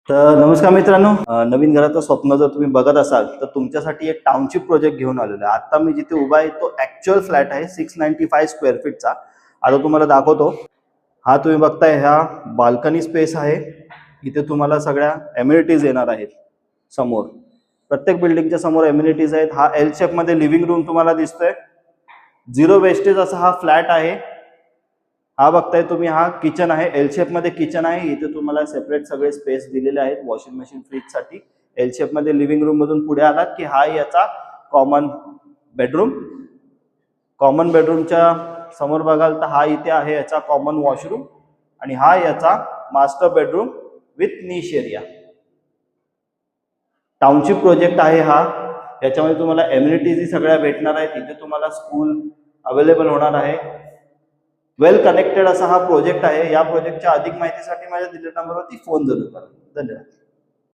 तर नमस्कार मित्रांनो, नवीन घराचं स्वप्न जर तुम्ही बघत असाल तर तुमच्यासाठी एक टाउनशिप प्रोजेक्ट घेऊन आलेलो आहे. आता मी जिथे उभा आहे तो ऍक्च्युअल फ्लॅट आहे 695 स्क्वेअर फीटचा. आता तुम्हाला दाखवतो. हा तुम्ही बघताय, ह्या बाल्कनी स्पेस आहे. इथे तुम्हाला सगळ्या एम्युनिटीज येणार आहेत. समोर प्रत्येक बिल्डिंगच्या समोर एम्युनिटीज आहेत. हा एल शेप मध्ये लिव्हिंग रूम तुम्हाला दिसतोय. झिरो वेस्टेज असा हा फ्लॅट आहे. हा बघताय तुम्ही, हा किचन आहे. एल शेप मध्ये किचन आहे. इथे तुम्हाला सेपरेट सगळे स्पेस दिलेले आहेत वॉशिंग मशीन, फ्रीज साठी. एल शेप मध्ये लिव्हिंग रूम मधून पुढे आलात की हा याचा कॉमन बेडरूम. कॉमन बेडरूमच्या समोर बघाल तर हा इथे आहे याचा कॉमन वॉशरूम, आणि हा याचा master bedroom with niche area. Township project आहे हा. याच्यामध्ये तुम्हाला एम्युनिटीज सगळ्या भेटणार आहेत. इथे तुम्हाला स्कूल अवेलेबल होणार आहे. वेल कनेक्टेड असा हा प्रोजेक्ट आहे. या प्रोजेक्टच्या अधिक माहितीसाठी माझ्या दिलेल्या नंबरवरती फोन जरूर करा. धन्यवाद.